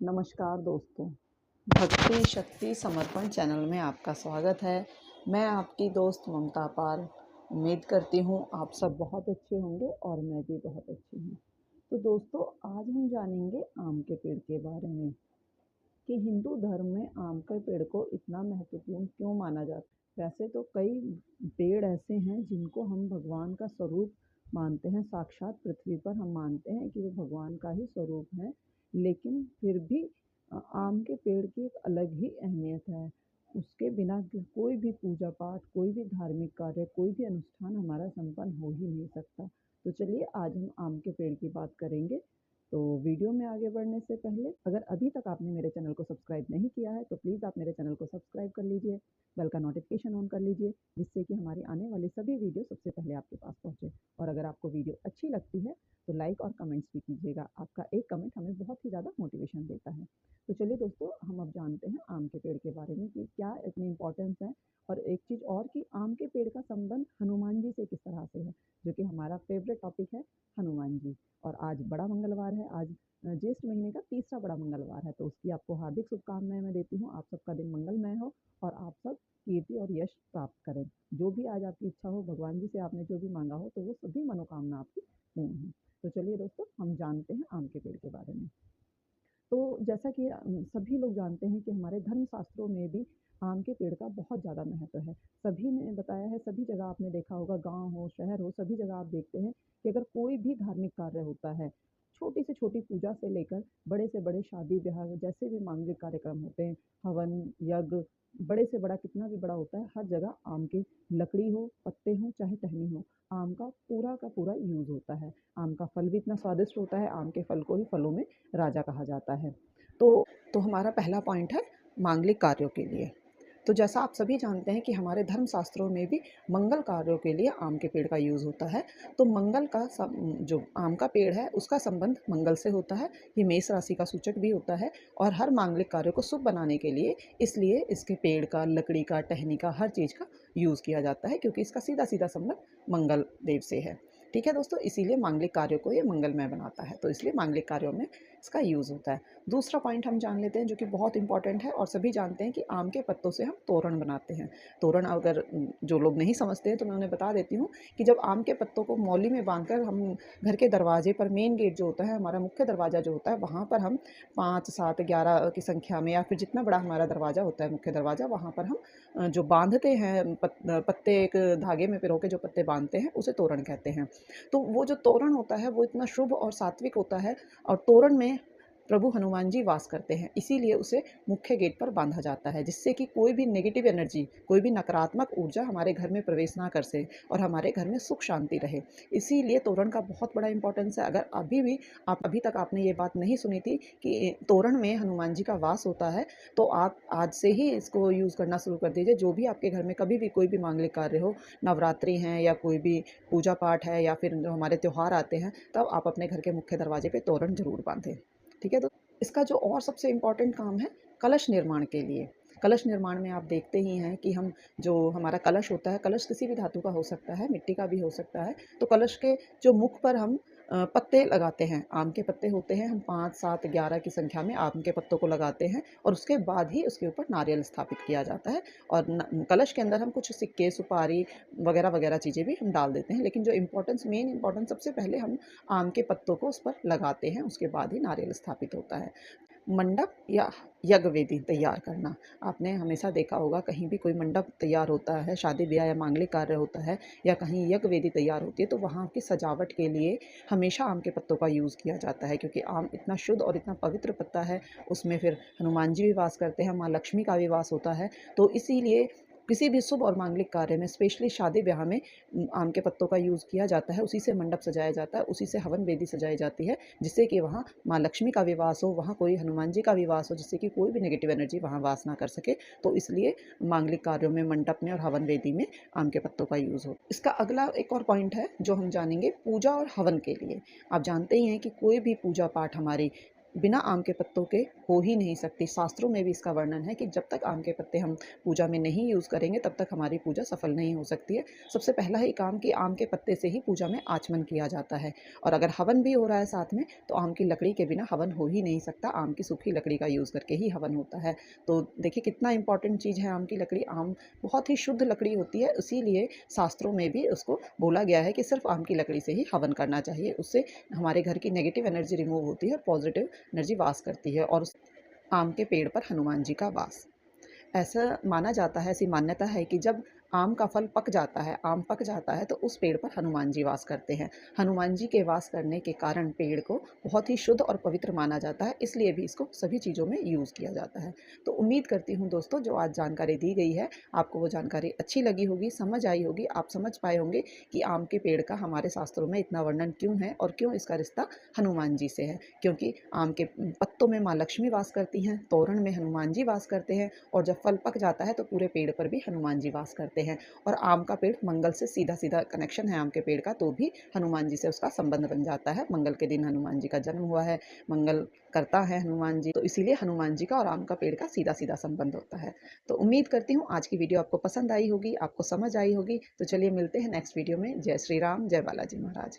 नमस्कार दोस्तों, भक्ति शक्ति समर्पण चैनल में आपका स्वागत है। मैं आपकी दोस्त ममता पाल। उम्मीद करती हूँ आप सब बहुत अच्छे होंगे और मैं भी बहुत अच्छी हूँ। तो दोस्तों, आज हम जानेंगे आम के पेड़ के बारे में कि हिंदू धर्म में आम के पेड़ को इतना महत्वपूर्ण क्यों माना जाता है। वैसे तो कई पेड़ ऐसे हैं जिनको हम भगवान का स्वरूप मानते हैं, साक्षात पृथ्वी पर हम मानते हैं कि वो भगवान का ही स्वरूप है, लेकिन फिर भी आम के पेड़ की एक अलग ही अहमियत है। उसके बिना कोई भी पूजा पाठ, कोई भी धार्मिक कार्य, कोई भी अनुष्ठान हमारा संपन्न हो ही नहीं सकता। तो चलिए आज हम आम के पेड़ की बात करेंगे। तो वीडियो में आगे बढ़ने से पहले अगर अभी तक आपने मेरे चैनल को सब्सक्राइब नहीं किया है तो प्लीज़ आप मेरे चैनल को सब्सक्राइब कर लीजिए, बेल का नोटिफिकेशन ऑन कर लीजिए, जिससे कि हमारी आने वाली सभी वीडियो सबसे पहले आपके पास पहुँचे। और अगर आपको वीडियो अच्छी लगती है तो लाइक और कमेंट्स भी कीजिएगा। आपका एक कमेंट हमें बहुत ही ज़्यादा मोटिवेशन देता है। तो चलिए दोस्तों, हम अब जानते हैं आम के पेड़ के बारे में कि क्या इतनी इम्पोर्टेंस है। और एक चीज़ और कि आम के पेड़ का संबंध हनुमान जी से किस तरह से है, जो कि हमारा फेवरेट टॉपिक है, हनुमान जी। और आज बड़ा मंगलवार है, आज ज्येष्ठ महीने का तीसरा बड़ा मंगलवार है, तो उसकी आपको हार्दिक शुभकामनाएं मैं देती हूँ। आप सबका दिन मंगलमय हो और आप सब कीर्ति और यश प्राप्त करें। जो भी आज आपकी इच्छा हो, भगवान जी से आपने जो भी मांगा हो, तो वो सभी मनोकामना आपकी पूर्ण हो। तो चलिए दोस्तों, हम जानते हैं आम के पेड़ के बारे में। तो जैसा कि सभी लोग जानते हैं कि हमारे धर्म शास्त्रों में भी आम के पेड़ का बहुत ज़्यादा महत्व है। सभी ने बताया है, सभी जगह आपने देखा होगा, गांव हो शहर हो, सभी जगह आप देखते हैं कि अगर कोई भी धार्मिक कार्य होता है, छोटी से छोटी पूजा से लेकर बड़े से बड़े शादी ब्याह जैसे भी मांगलिक कार्यक्रम होते हैं, हवन यज्ञ, बड़े से बड़ा कितना भी बड़ा होता है, हर जगह आम की लकड़ी हो, पत्ते हो, चाहे टहनी हो, आम का पूरा यूज़ होता है। आम का फल भी इतना स्वादिष्ट होता है, आम के फल को ही फलों में राजा कहा जाता है। तो हमारा पहला पॉइंट है मांगलिक कार्यों के लिए। तो जैसा आप सभी जानते हैं कि हमारे धर्म शास्त्रों में भी मंगल कार्यों के लिए आम के पेड़ का यूज़ होता है। तो मंगल का जो आम का पेड़ है उसका संबंध मंगल से होता है। ये मेष राशि का सूचक भी होता है और हर मांगलिक कार्यों को शुभ बनाने के लिए इसलिए इसके पेड़ का, लकड़ी का, टहनी का, हर चीज़ का यूज़ किया जाता है, क्योंकि इसका सीधा सीधा संबंध मंगल देव से है। ठीक है दोस्तों, इसीलिए मांगलिक कार्यों को ये मंगलमय बनाता है, तो इसलिए मांगलिक कार्यों में इसका यूज़ होता है। दूसरा पॉइंट हम जान लेते हैं जो कि बहुत इंपॉर्टेंट है, और सभी जानते हैं कि आम के पत्तों से हम तोरण बनाते हैं। तोरण अगर जो लोग नहीं समझते हैं तो मैं उन्हें बता देती हूँ कि जब आम के पत्तों को मौली में बांधकर हम घर के दरवाजे पर, मेन गेट जो होता है, हमारा मुख्य दरवाज़ा जो होता है, वहाँ पर हम 5 7 11 की संख्या में, या फिर जितना बड़ा हमारा दरवाज़ा होता है, मुख्य दरवाज़ा, वहाँ पर हम जो बांधते हैं पत्ते, एक धागे में पिरो के जो पत्ते बांधते हैं, उसे तोरण कहते हैं। तो वो जो तोरण होता है वो इतना शुभ और सात्विक होता है, और तोरण में प्रभु हनुमान जी वास करते हैं, इसीलिए उसे मुख्य गेट पर बांधा जाता है, जिससे कि कोई भी नेगेटिव एनर्जी, कोई भी नकारात्मक ऊर्जा हमारे घर में प्रवेश ना कर सके और हमारे घर में सुख शांति रहे। इसीलिए तोरण का बहुत बड़ा इंपॉर्टेंस है। अगर अभी तक आपने ये बात नहीं सुनी थी कि तोरण में हनुमान जी का वास होता है, तो आप आज से ही इसको यूज़ करना शुरू कर दीजिए। जो भी आपके घर में कभी भी कोई भी मांगलिक कार्य हो, नवरात्रि हैं या कोई भी पूजा पाठ है, या फिर जो हमारे त्यौहार आते हैं, तब आप अपने घर के मुख्य दरवाजे पे तोरण जरूर बांधें। ठीक है। तो इसका जो और सबसे इम्पॉर्टेंट काम है, कलश निर्माण के लिए। कलश निर्माण में आप देखते ही हैं कि हम जो हमारा कलश होता है, कलश किसी भी धातु का हो सकता है, मिट्टी का भी हो सकता है। तो कलश के जो मुख पर हम पत्ते लगाते हैं, आम के पत्ते होते हैं, हम 5 7 11 की संख्या में आम के पत्तों को लगाते हैं, और उसके बाद ही उसके ऊपर नारियल स्थापित किया जाता है। और कलश के अंदर हम कुछ सिक्के, सुपारी वगैरह वगैरह चीज़ें भी हम डाल देते हैं, लेकिन जो मेन इंपॉर्टेंस, सबसे पहले हम आम के पत्तों को उस पर लगाते हैं, उसके बाद ही नारियल स्थापित होता है। मंडप या यज्ञ वेदी तैयार करना। आपने हमेशा देखा होगा, कहीं भी कोई मंडप तैयार होता है, शादी ब्याह या मांगलिक कार्य होता है, या कहीं यज्ञ वेदी तैयार होती है, तो वहाँ की सजावट के लिए हमेशा आम के पत्तों का यूज़ किया जाता है, क्योंकि आम इतना शुद्ध और इतना पवित्र पत्ता है। उसमें फिर हनुमान जी भी वास करते हैं, माँ लक्ष्मी का भी वास होता है। तो इसीलिए किसी भी शुभ और मांगलिक कार्य में, स्पेशली शादी ब्याह में, आम के पत्तों का यूज़ किया जाता है। उसी से मंडप सजाया जाता है, उसी से हवन वेदी सजाई जाती है, जिससे कि वहाँ माँ लक्ष्मी का भी वास हो, वहाँ कोई हनुमान जी का भी वास हो, जिससे कि कोई भी नेगेटिव एनर्जी वहाँ वास ना कर सके। तो इसलिए मांगलिक कार्यों में, मंडप में और हवन वेदी में आम के पत्तों का यूज़ हो। इसका अगला एक और पॉइंट है जो हम जानेंगे, पूजा और हवन के लिए। आप जानते ही हैं कि कोई भी पूजा पाठ हमारी बिना आम के पत्तों के हो ही नहीं सकती। शास्त्रों में भी इसका वर्णन है कि जब तक आम के पत्ते हम पूजा में नहीं यूज़ करेंगे तब तक हमारी पूजा सफल नहीं हो सकती है। सबसे पहला ही काम कि आम के पत्ते से ही पूजा में आचमन किया जाता है, और अगर हवन भी हो रहा है साथ में तो आम की लकड़ी के बिना हवन हो ही नहीं सकता। आम की सूखी लकड़ी का यूज़ करके ही हवन होता है। तो देखिए कितना इंपॉर्टेंट चीज़ है आम की लकड़ी। आम बहुत ही शुद्ध लकड़ी होती है, इसीलिए शास्त्रों में भी उसको बोला गया है कि सिर्फ आम की लकड़ी से ही हवन करना चाहिए। उससे हमारे घर की नेगेटिव एनर्जी रिमूव होती है, पॉजिटिव एनर्जी वास करती है। और आम के पेड़ पर हनुमान जी का वास। ऐसा माना जाता है, ऐसी मान्यता है कि जब आम का फल पक जाता है, आम पक जाता है, तो उस पेड़ पर हनुमान जी वास करते हैं। हनुमान जी के वास करने के कारण पेड़ को बहुत ही शुद्ध और पवित्र माना जाता है, इसलिए भी इसको सभी चीज़ों में यूज़ किया जाता है। तो उम्मीद करती हूँ दोस्तों, जो आज जानकारी दी गई है आपको वो जानकारी अच्छी लगी होगी, समझ आई होगी, आप समझ पाए होंगे कि आम के पेड़ का हमारे शास्त्रों में इतना वर्णन क्यों है और क्यों इसका रिश्ता हनुमान जी से है। क्योंकि आम के पत्तों में माँ लक्ष्मी वास करती हैं, तोरण में हनुमान जी वास करते हैं, और जब फल पक जाता है तो पूरे पेड़ पर भी हनुमान जी वास करते हैं। और आम का पेड़ मंगल से सीधा सीधा कनेक्शन है आम के पेड़ का, तो भी हनुमान जी से उसका संबंध बन जाता है। मंगल के दिन हनुमान जी का जन्म हुआ है, मंगल करता है हनुमान जी, तो इसीलिए हनुमान जी का और आम का पेड़ का सीधा सीधा संबंध होता है। तो उम्मीद करती हूँ आज की वीडियो आपको पसंद आई होगी, आपको समझ आई होगी। तो चलिए मिलते हैं नेक्स्ट वीडियो में। जय श्री राम, जय बालाजी महाराज।